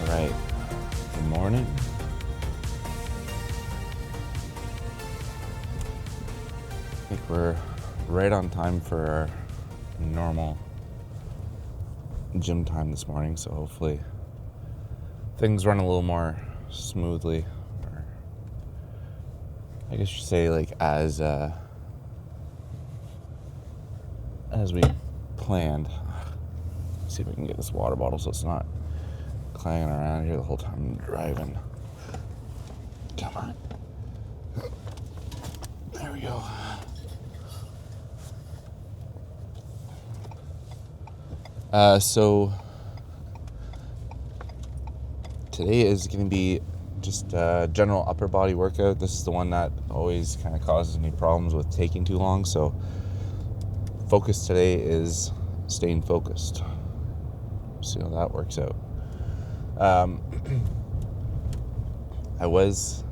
Alright, good morning. I think we're right on time for our normal gym time this morning, so hopefully things run a little more smoothly, or I guess you say like as we planned. Let's see if we can get this water bottle so it's not clanging around here the whole time I'm driving. Come on. There we go. So today is going to be just a general upper body workout. This is the one that always kind of causes me problems with taking too long. So focus today is staying focused. See how that works out. I was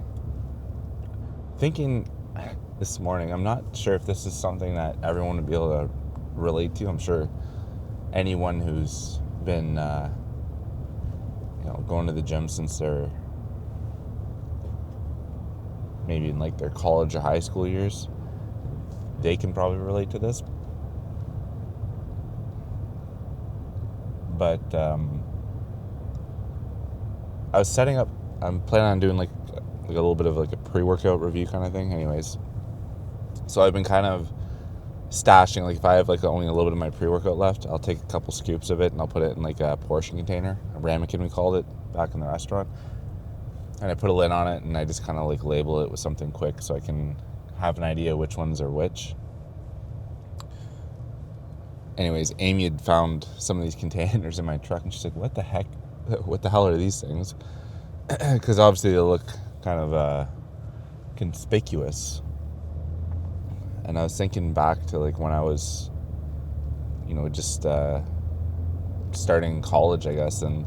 thinking this morning, I'm not sure if this is something that everyone would be able to relate to. I'm sure anyone who's been going to the gym since they're maybe in like their college or high school years, they can probably relate to this. But I'm planning on doing like a little bit of like a pre-workout review kind of thing anyways. So I've been kind of stashing, like if I have like only a little bit of my pre-workout left, I'll take a couple scoops of it and I'll put it in like a portion container, a ramekin we called it back in the restaurant, and I put a lid on it and I just kind of like label it with something quick so I can have an idea which ones are which. Anyways, Amy had found some of these containers in my truck and she's like, what the hell are these things? Because obviously they look kind of conspicuous. And I was thinking back to like when I was, just starting college, I guess, and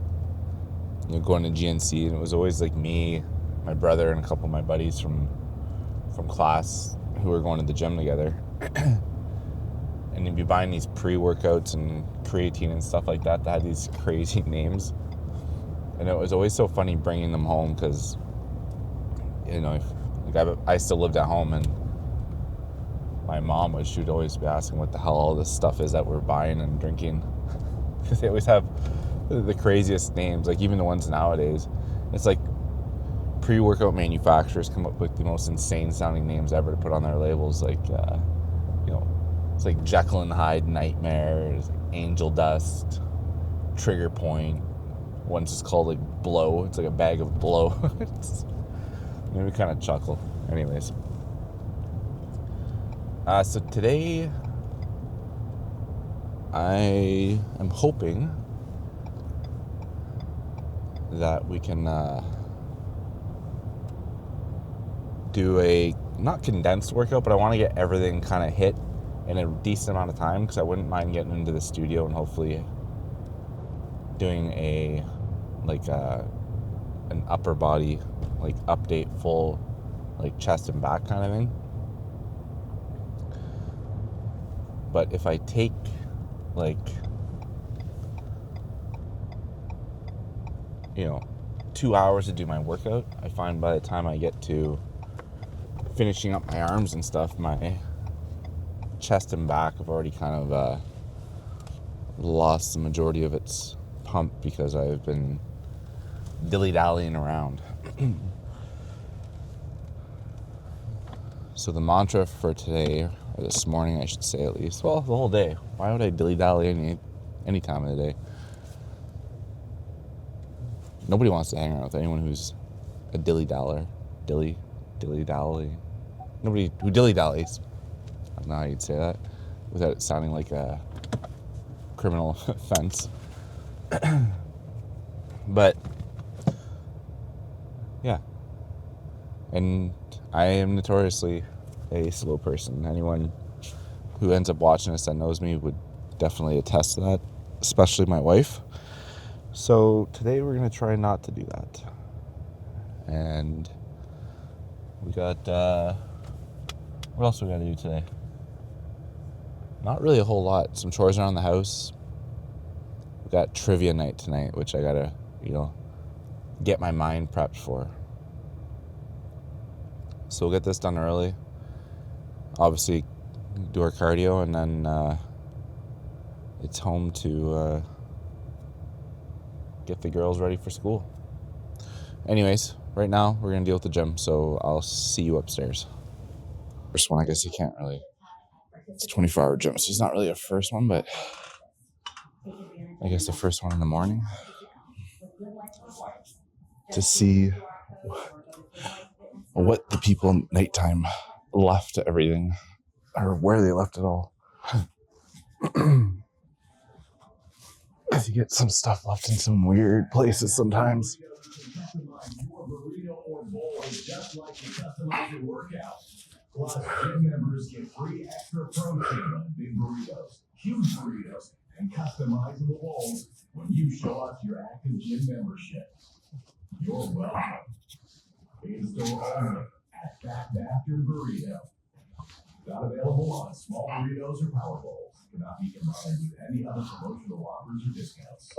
going to GNC, and it was always like me, my brother, and a couple of my buddies from class who were going to the gym together. And you'd be buying these pre-workouts and creatine and stuff like that had these crazy names. And it was always so funny bringing them home because, I still lived at home and my mom she would always be asking what the hell all this stuff is that we're buying and drinking. Because they always have the craziest names, like even the ones nowadays. It's like pre-workout manufacturers come up with the most insane sounding names ever to put on their labels, like, it's like Jekyll and Hyde Nightmare, it's like Angel Dust, Trigger Point. One's just called like Blow. It's like a bag of blow. Made me kind of chuckle. Anyways. So today, I am hoping that we can do a, not condensed workout, but I want to get everything kind of hit in a decent amount of time because I wouldn't mind getting into the studio and hopefully doing an upper body like update, full like chest and back kind of thing. But if I take like 2 hours to do my workout, I find by the time I get to finishing up my arms and stuff, my chest and back have already kind of lost the majority of its pump because I've been dilly-dallying around. So the mantra for today, or this morning I should say at least, well, the whole day. Why would I dilly-dally any time of the day? Nobody wants to hang around with anyone who's a dilly-daller. Dilly-dally. Nobody who dilly-dallies. I don't know how you'd say that without it sounding like a criminal offense. But yeah, and I am notoriously a slow person. Anyone who ends up watching this that knows me would definitely attest to that, especially my wife. So today we're going to try not to do that. And we got, what else we got to do today? not really a whole lot. Some chores around the house. We got trivia night tonight, which I gotta, get my mind prepped for. So we'll get this done early. Obviously, do our cardio, and then it's home to get the girls ready for school. Anyways, right now we're gonna deal with the gym, so I'll see you upstairs. First one, I guess you can't really. It's a 24-hour gym, so it's not really a first one, but I guess the first one in the morning to see what the people at nighttime left everything, or where they left it all. Because you get some stuff left in some weird places sometimes. Plus, gym members get free extra protein, big burritos, huge burritos, and customizable bowls when you show us your active gym membership. You're welcome. In-store only at Fat Bastard Burrito. Not available on small burritos or power bowls. Cannot be combined with any other promotional offers or discounts.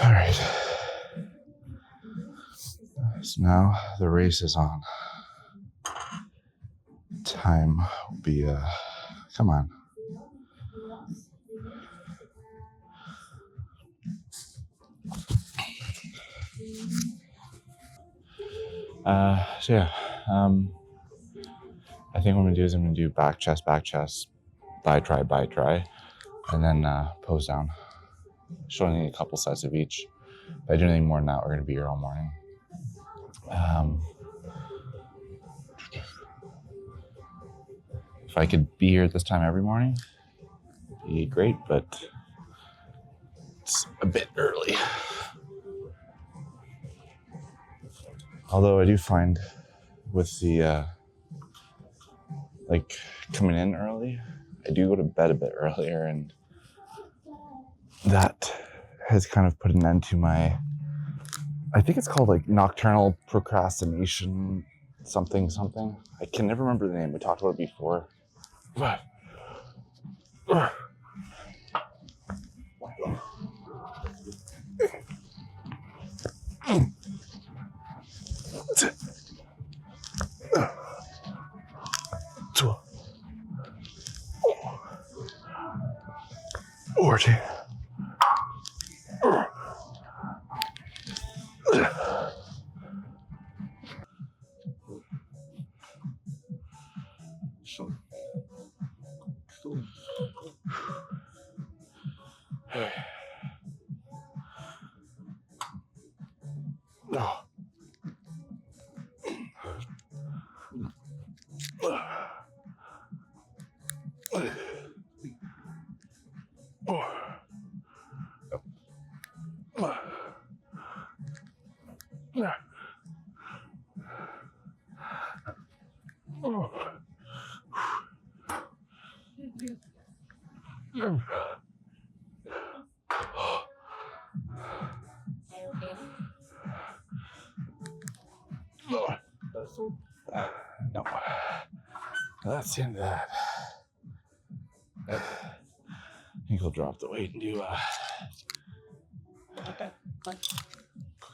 All right. So now the race is on. Time will be, come on. I think what I'm going to do is I'm going to do back chest, bi try, and then pose down. Showing a couple sets of each. If I do anything more than that, we're going to be here all morning. If I could be here at this time every morning, it'd be great, but it's a bit early. Although I do find with the, coming in early, I do go to bed a bit earlier, and that has kind of put an end to my, I think it's called nocturnal procrastination, something. I can never remember the name. We talked about it before. But no, that's the end of that. I think we'll drop the weight and do a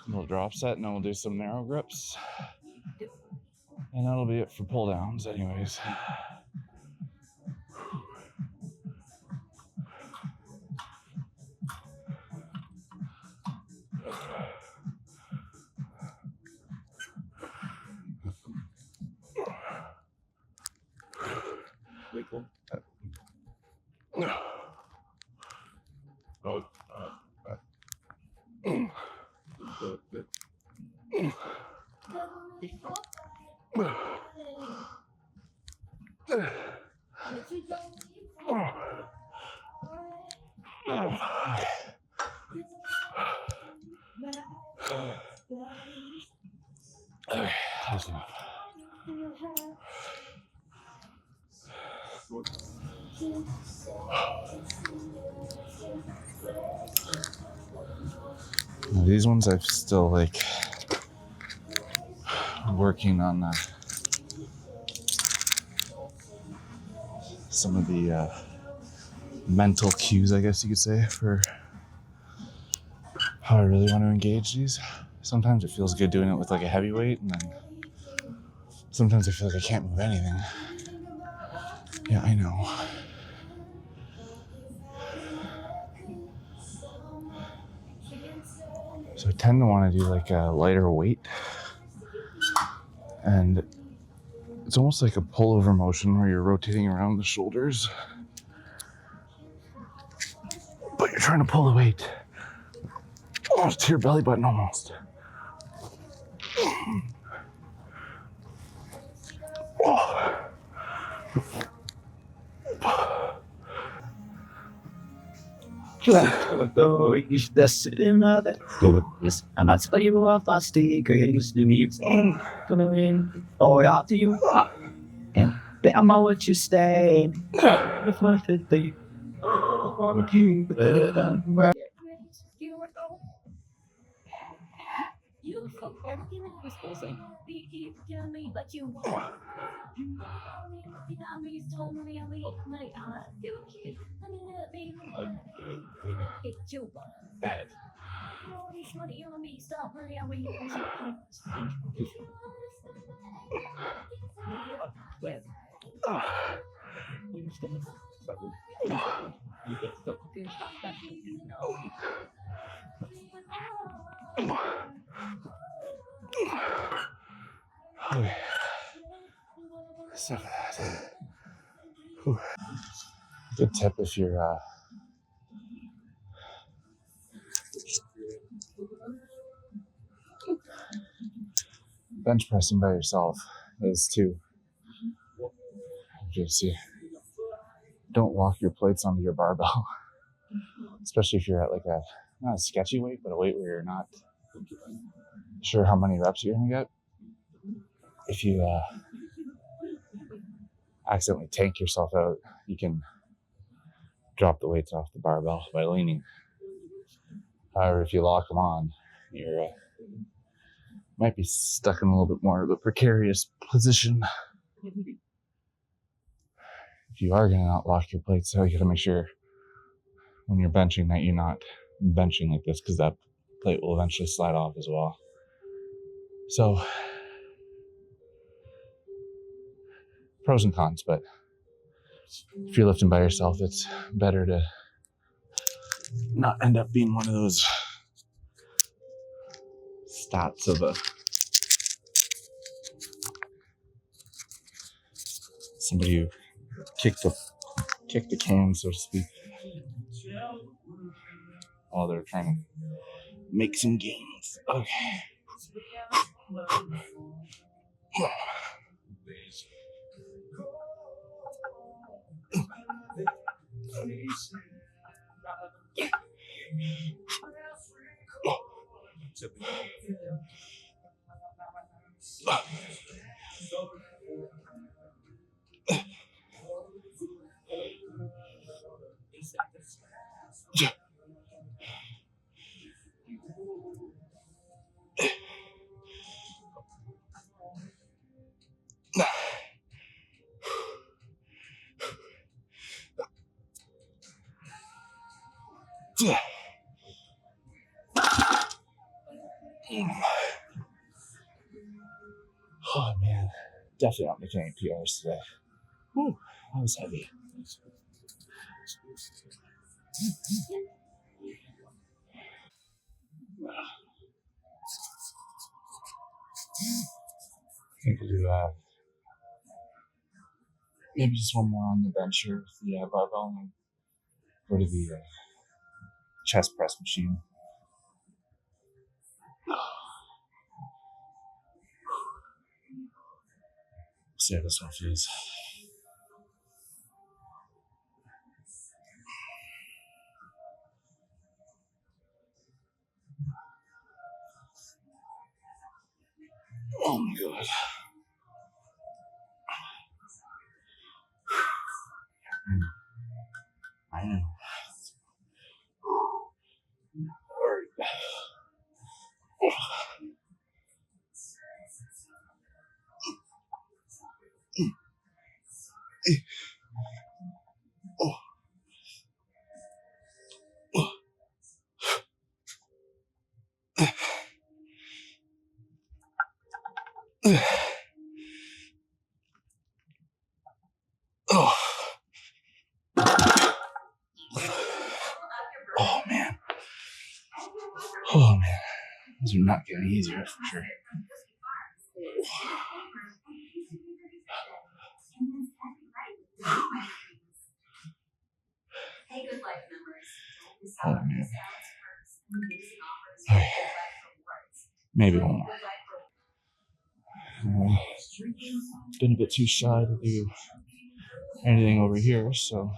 little drop set, and then we'll do some narrow grips. And that'll be it for pull downs anyways. Cool. Okay, that's enough. These ones I've still like working on some of the mental cues, I guess you could say, for how I really want to engage these. Sometimes it feels good doing it with like a heavy weight, and then sometimes I feel like I can't move anything. Yeah, I know. So I tend to want to do like a lighter weight, and it's almost like a pullover motion where you're rotating around the shoulders, but you're trying to pull the weight almost to your belly button almost. Oh. Okay. Stop that. Good tip if you're bench pressing by yourself is to just don't lock your plates onto your barbell, especially if you're at like a not a sketchy weight, but a weight where you're not sure how many reps you're gonna get. If you accidentally tank yourself out, you can drop the weights off the barbell by leaning. However, if you lock them on, you're might be stuck in a little bit more of a precarious position. If you are gonna not lock your plates, so you gotta make sure when you're benching that you're not benching like this, because that plate will eventually slide off as well. So pros and cons, but if you're lifting by yourself, it's better to not end up being one of those stats of somebody who kicked the can, so to speak, while they're trying to make some gains. Okay. Oh man, definitely not making any PRs today. Whew, that was heavy. I think we'll do maybe just one more on the bench here with the barbell, and go to the chest press machine. See how this one feels. Oh my god. I know. Alright. Oh. Oh man. Oh man. These are not getting easier for sure. Oh man. Okay. Maybe one more. Been a bit too shy to do anything over here, so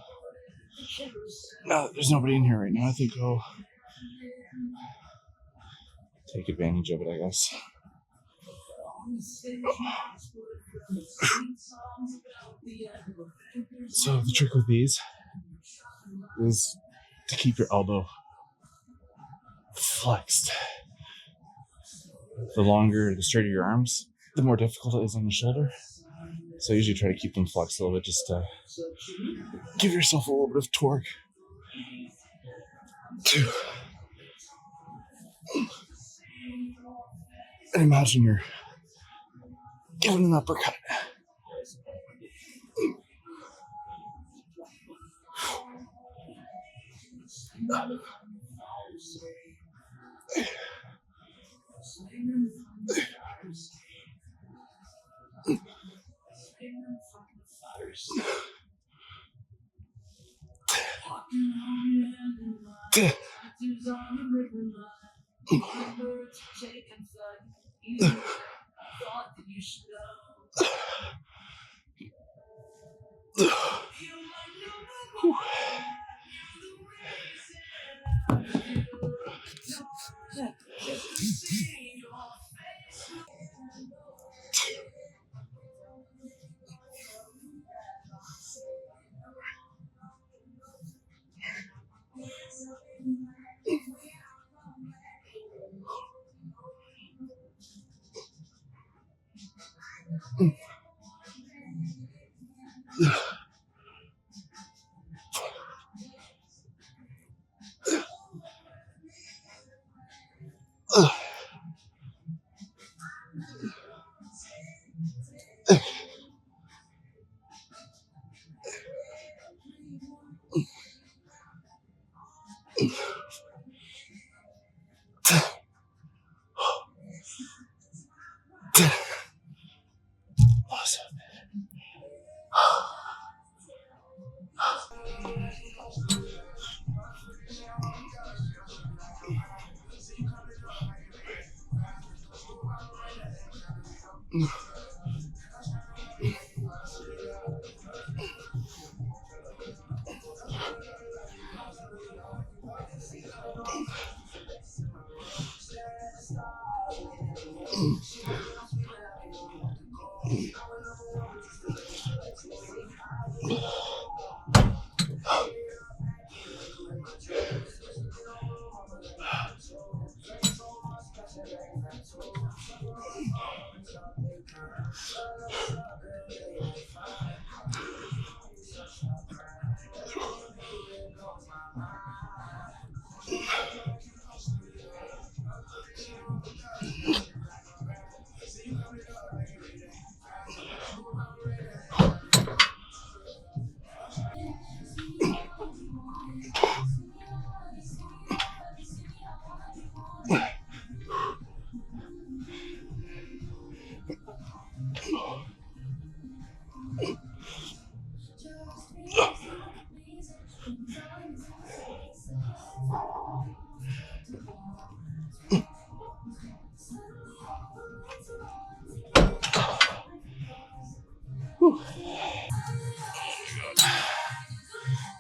now that there's nobody in here right now, I think I'll take advantage of it, I guess. So the trick with these is to keep your elbow flexed. The longer, the straighter your arms, the more difficult it is on the shoulder. So I usually try to keep them flexed a little bit just to give yourself a little bit of torque. And imagine you're giving an uppercut. Awesome.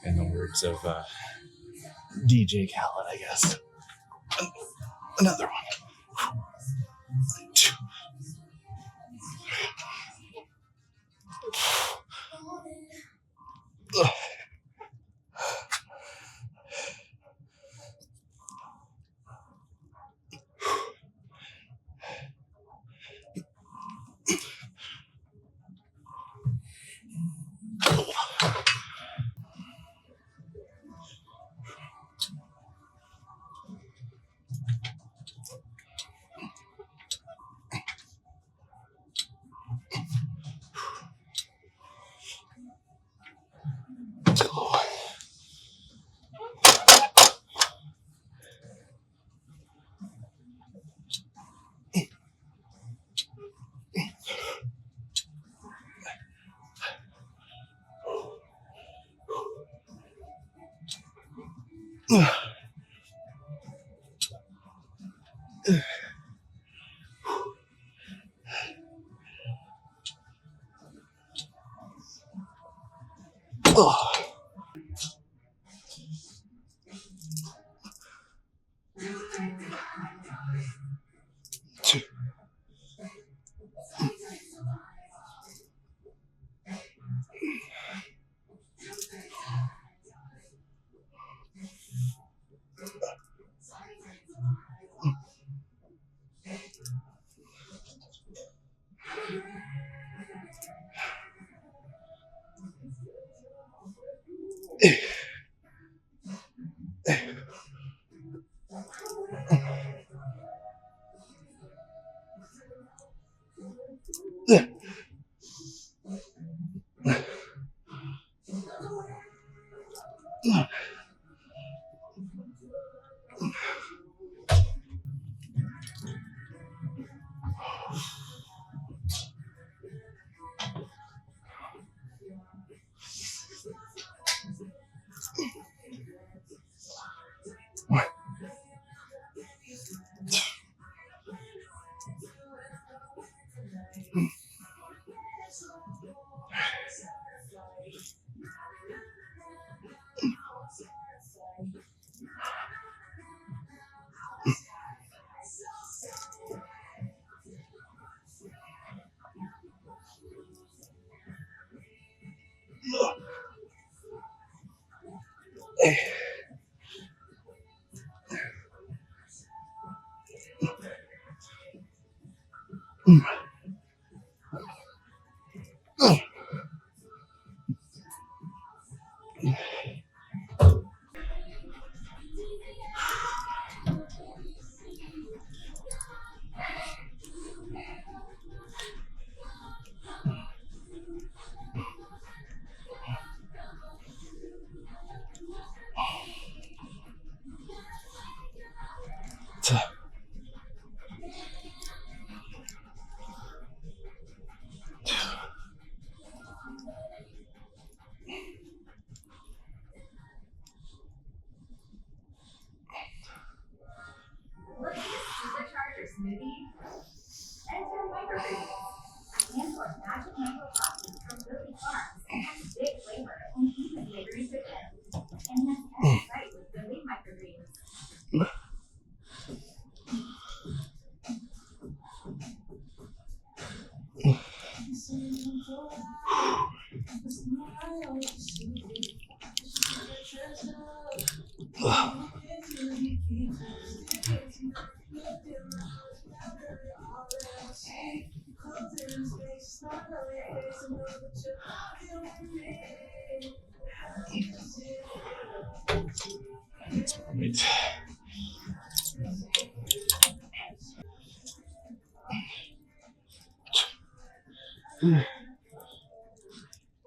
In the words of DJ Khaled, I guess. Another one. Wait.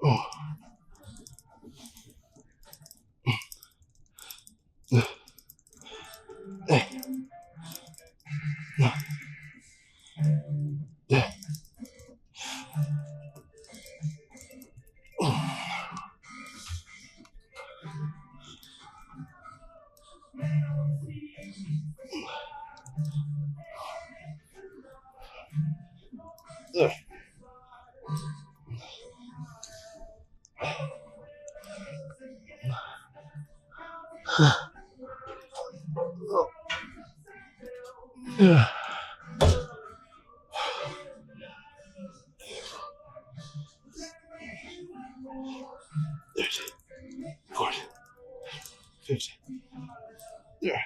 Oh. Yeah. 30, 40, 50. Yeah.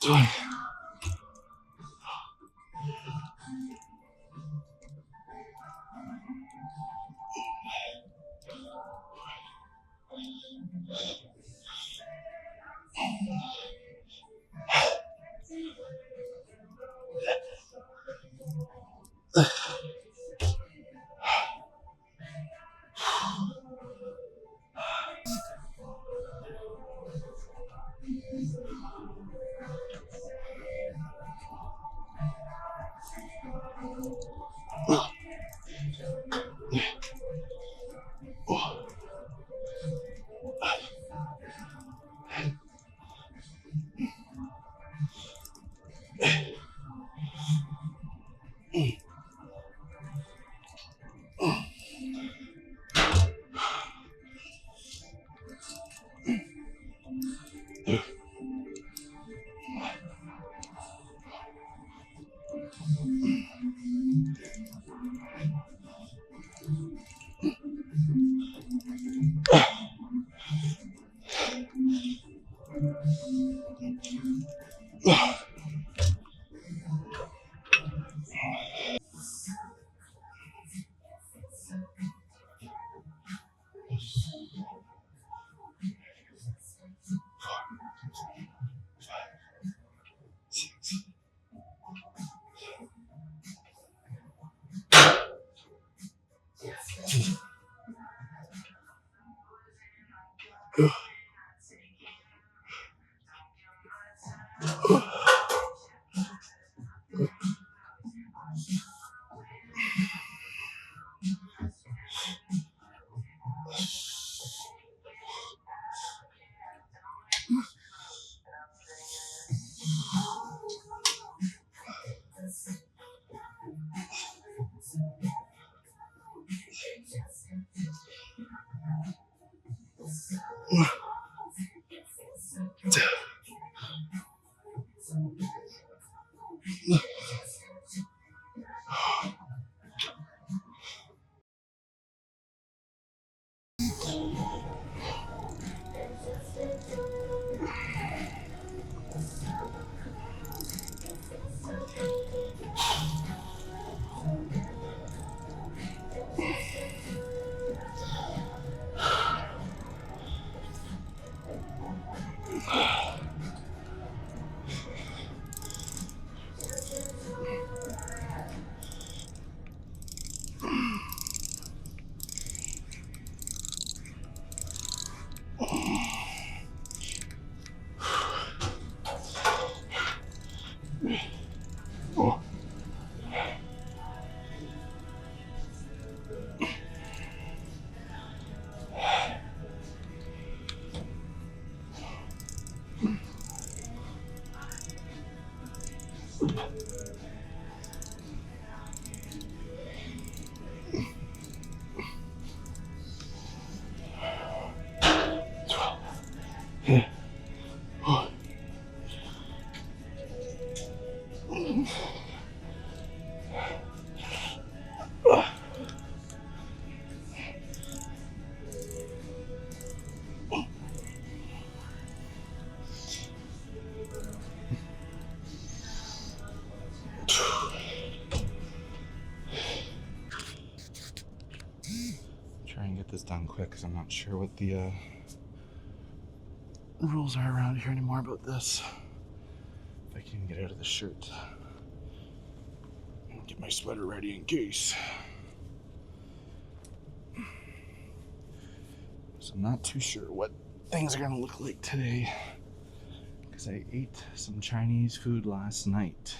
20. Try and get this done quick because I'm not sure what the rules are around here anymore about this. If I can even get out of the shirt. Get my sweater ready in case. So I'm not too sure what things are gonna look like today because I ate some Chinese food last night.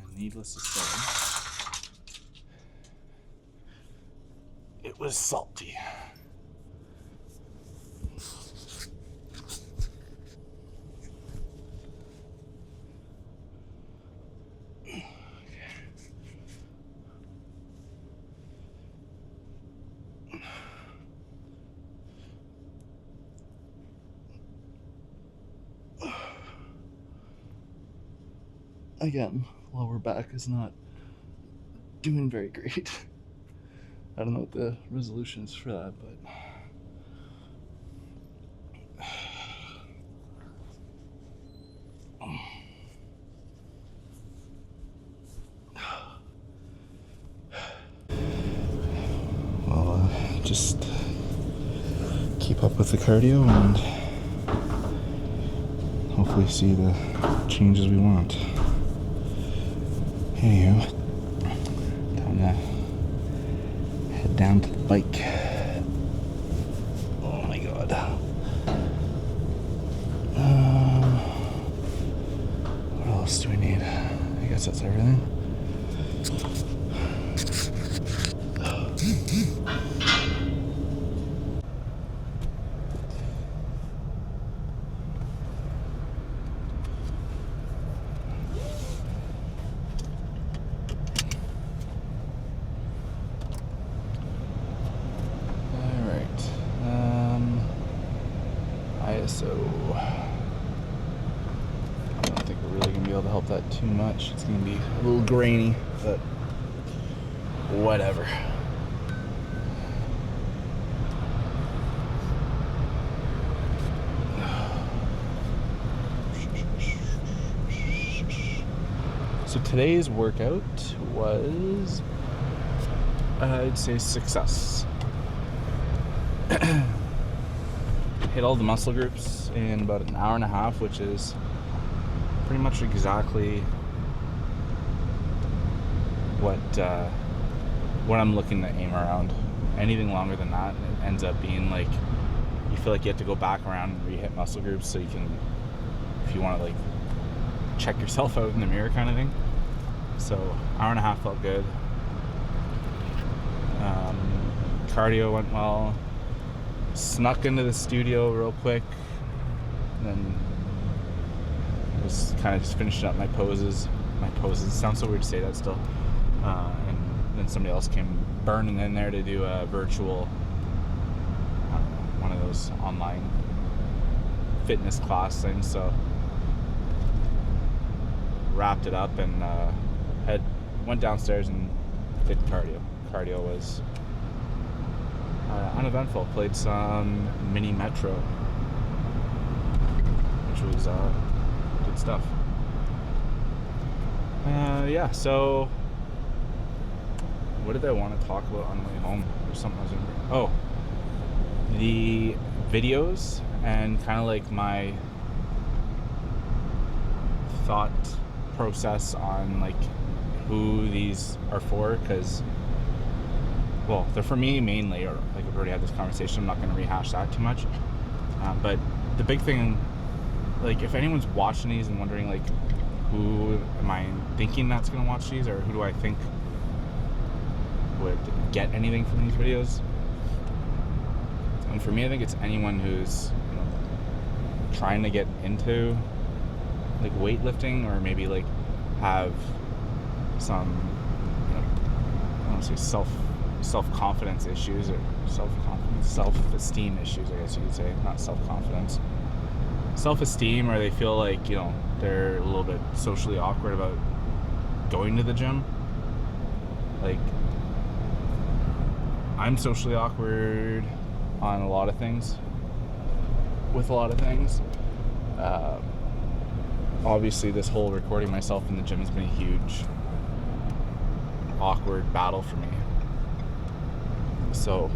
And needless to say, it was salty. Again, lower back is not doing very great. I don't know what the resolution is for that, but well, just keep up with the cardio and hopefully see the changes we want. Anywho, time to head down to the bike. Oh my god. What else do we need? I guess that's everything. So I don't think we're really gonna be able to help that too much. It's gonna be a little grainy, but whatever. So today's workout was, I'd say, success. Hit all the muscle groups in about an hour and a half, which is pretty much exactly what what I'm looking to aim around. Anything longer than that, it ends up being like you feel like you have to go back around and re-hit muscle groups so you can, if you want to like check yourself out in the mirror kind of thing. So hour and a half felt good. Cardio went well. Snuck into the studio real quick, and then was kind of just finishing up my poses. Sounds so weird to say that still. And then somebody else came burning in there to do a virtual, I don't know, one of those online fitness class things. So wrapped it up and went downstairs and did cardio. Cardio was uneventful. Played some mini Metro, which was good stuff. Yeah, so what did I want to talk about on the way home? There's something I was gonna... the videos and kind of like my thought process on like who these are for, because well, they're for me mainly, or like I've already had this conversation, I'm not going to rehash that too much, but the big thing, like if anyone's watching these and wondering like who am I thinking that's going to watch these, or who do I think would get anything from these videos, and for me I think it's anyone who's, you know, trying to get into like weightlifting, or maybe like have some, you know, I don't want to say self-confidence issues, or self-esteem issues, I guess you could say, not self-confidence, self-esteem, or they feel like, you know, they're a little bit socially awkward about going to the gym. Like, I'm socially awkward on a lot of things, with a lot of things. Obviously this whole recording myself in the gym has been a huge awkward battle for me. So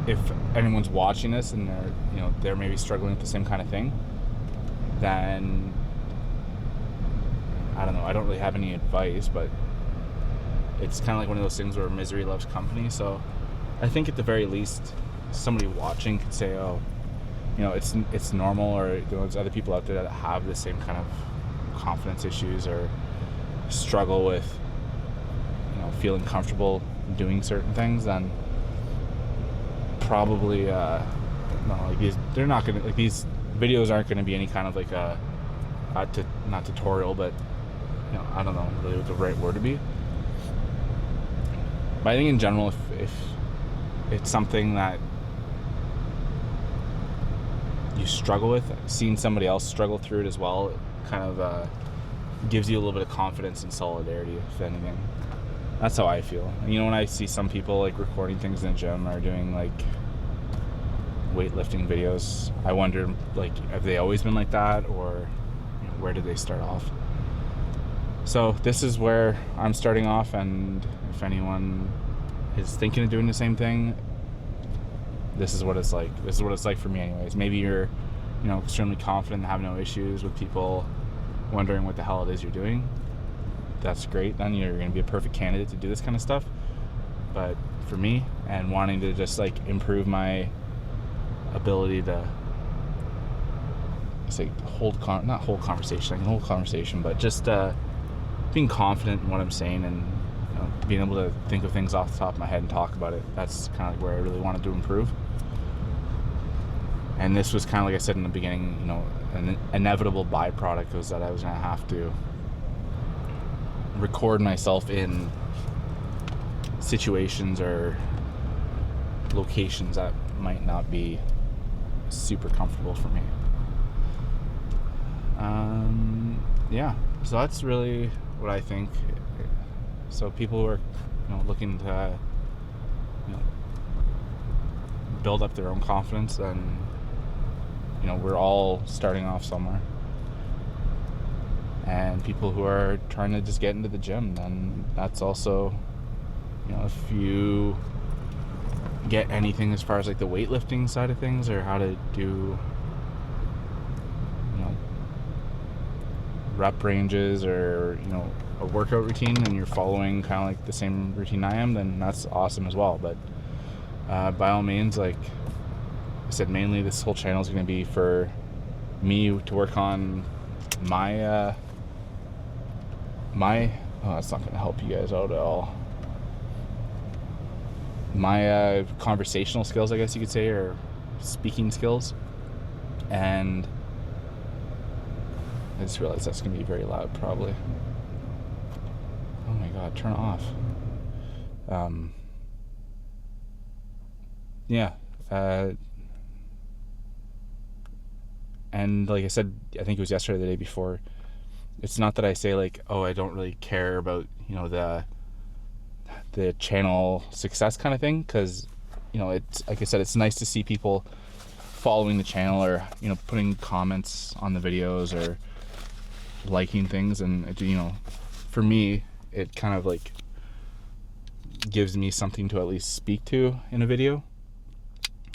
if anyone's watching this and they're, you know, they're maybe struggling with the same kind of thing, then I don't know, I don't really have any advice, but it's kind of like one of those things where misery loves company. So I think at the very least somebody watching could say, oh, you know, it's normal, or you know, there's other people out there that have the same kind of confidence issues or struggle with, you know, feeling comfortable doing certain things, then probably no, like these, they're not gonna, like, these videos aren't gonna be any kind of like a not tutorial, but you know, I don't know really what the right word to be. But I think in general, if it's something that you struggle with, seeing somebody else struggle through it as well, it kind of gives you a little bit of confidence and solidarity, if anything. That's how I feel. And, you know, when I see some people like recording things in the gym or doing like weightlifting videos, I wonder, like, have they always been like that, or you know, where did they start off? So this is where I'm starting off, and if anyone is thinking of doing the same thing, this is what it's like. This is what it's like for me anyways. Maybe you're, you know, extremely confident and have no issues with people wondering what the hell it is you're doing. That's great. Then you're going to be a perfect candidate to do this kind of stuff. But for me, and wanting to just like improve my ability to say not hold conversation, I can hold conversation, but just being confident in what I'm saying, and you know, being able to think of things off the top of my head and talk about it, that's kind of like where I really wanted to improve. And this was kind of like I said in the beginning, you know, an inevitable byproduct was that I was going to have to record myself in situations or locations that might not be super comfortable for me. Yeah, so that's really what I think. So people who are, you know, looking to, you know, build up their own confidence, and you know, we're all starting off somewhere. And people who are trying to just get into the gym, then that's also, you know, if you get anything as far as like the weightlifting side of things, or how to do rep ranges or, you know, a workout routine and you're following kind of like the same routine I am, then that's awesome as well. But by all means, like I said, mainly this whole channel is going to be for me to work on my oh, that's not going to help you guys out at all. My conversational skills, I guess you could say, or speaking skills. And I just realized that's going to be very loud, probably. Oh my god, turn it off. Yeah. And like I said, I think it was yesterday or the day before, it's not that I say like, oh, I don't really care about, you know, the channel success kind of thing, because, you know, it's like I said, it's nice to see people following the channel or, you know, putting comments on the videos or liking things. And it, you know, for me, it kind of like gives me something to at least speak to in a video.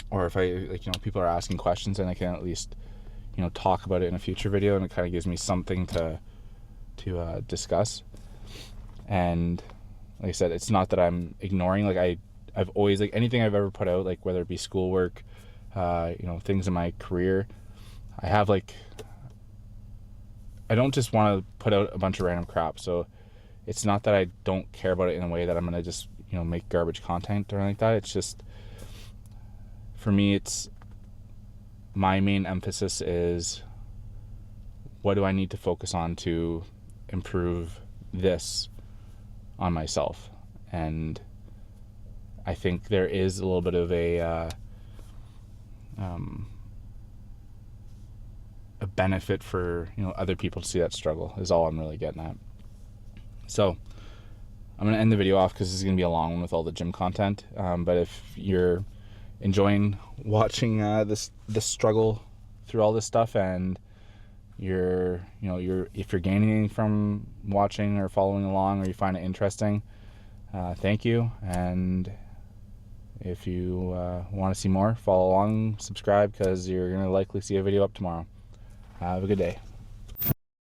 Or if I, like, you know, people are asking questions, and I can at least, you know, talk about it in a future video, and it kind of gives me something to discuss. And like I said, it's not that I'm ignoring, like I've always, like, anything I've ever put out, like whether it be schoolwork, you know, things in my career, I have, like, I don't just want to put out a bunch of random crap. So it's not that I don't care about it in a way that I'm going to just, you know, make garbage content or anything like that. It's just, for me, it's, my main emphasis is, what do I need to focus on to improve this on myself? And I think there is a little bit of a benefit for, you know, other people to see that struggle, is all I'm really getting at. So I'm gonna end the video off because this is gonna be a long one with all the gym content. But if you're enjoying watching this struggle through all this stuff, and if you're gaining anything from watching or following along, or you find it interesting, thank you. And if you want to see more, follow along, subscribe, because you're going to likely see a video up tomorrow. Have a good day.